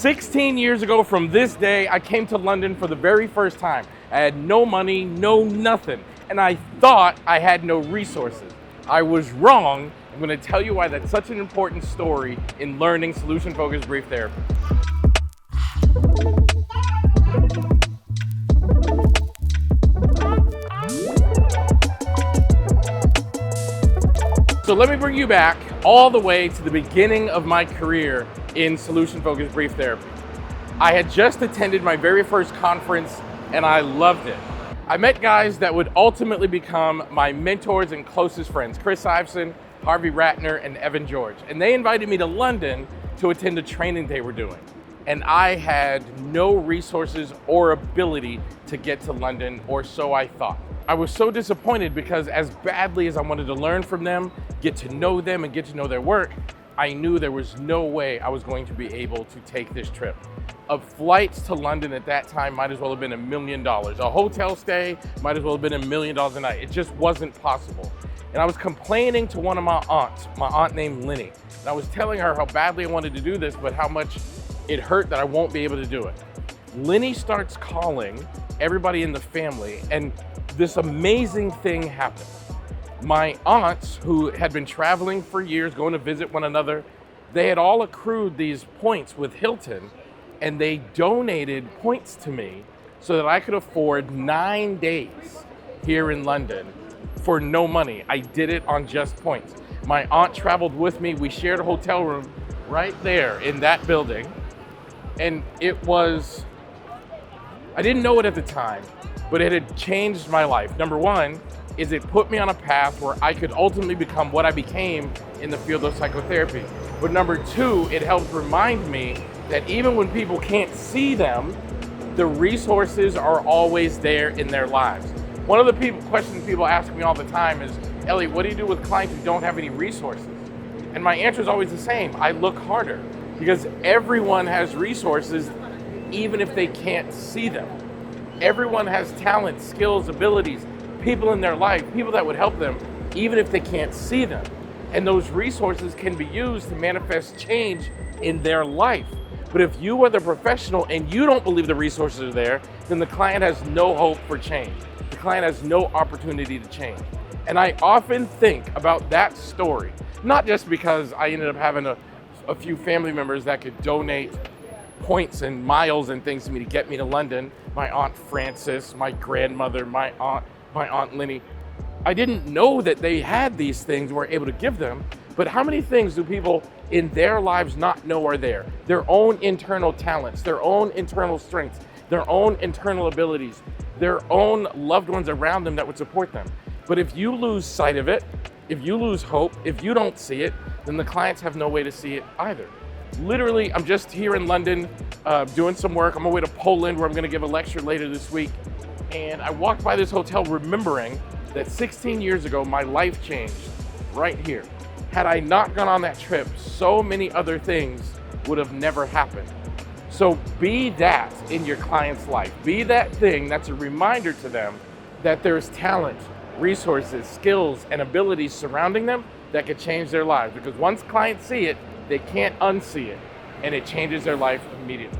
16 years ago from this day, I came to London for the very first time. I had no money, no nothing, and I thought I had no resources. I was wrong. I'm going to tell you why that's such an important story in learning solution-focused brief therapy. So let me bring you back all the way to the beginning of my career in solution-focused brief therapy. I had just attended my very first conference and I loved it. I met guys that would ultimately become my mentors and closest friends, Chris Iveson, Harvey Ratner, and Evan George. And they invited me to London to attend a training they were doing. And I had no resources or ability to get to London, or so I thought. I was so disappointed because as badly as I wanted to learn from them, get to know them and get to know their work, I knew there was no way I was going to be able to take this trip. Flights to London at that time might as well have been $1 million. A hotel stay might as well have been $1 million a night. It just wasn't possible. And I was complaining to one of my aunt named Lenny. And I was telling her how badly I wanted to do this, but how much it hurt that I won't be able to do it. Lenny starts calling everybody in the family, and this amazing thing happened. My aunts, who had been traveling for years, going to visit one another, they had all accrued these points with Hilton, and they donated points to me so that I could afford 9 days here in London for no money. I did it on just points. My aunt traveled with me. We shared a hotel room right there in that building. And it was, I didn't know it at the time, but it had changed my life. Number one is it put me on a path where I could ultimately become what I became in the field of psychotherapy. But number two, it helped remind me that even when people can't see them, the resources are always there in their lives. One of the questions people ask me all the time is, Elliot, what do you do with clients who don't have any resources? And my answer is always the same. I look harder, because everyone has resources, even if they can't see them. Everyone has talent, skills, abilities, people in their life, people that would help them, even if they can't see them. And those resources can be used to manifest change in their life. But if you are the professional and you don't believe the resources are there, then the client has no hope for change. The client has no opportunity to change. And I often think about that story, not just because I ended up having a few family members that could donate points and miles and things to me to get me to London. My Aunt Frances, my grandmother, my Aunt Lenny. I didn't know that they had these things and were able to give them, but how many things do people in their lives not know are there? Their own internal talents, their own internal strengths, their own internal abilities, their own loved ones around them that would support them. But if you lose sight of it, if you lose hope, if you don't see it, then the clients have no way to see it either. Literally, I'm just here in London doing some work. I'm on my way to Poland where I'm gonna give a lecture later this week. And I walked by this hotel remembering that 16 years ago, my life changed right here. Had I not gone on that trip, so many other things would have never happened. So be that in your client's life. Be that thing that's a reminder to them that there's talent, resources, skills, and abilities surrounding them that could change their lives. Because once clients see it, they can't unsee it, and it changes their life immediately.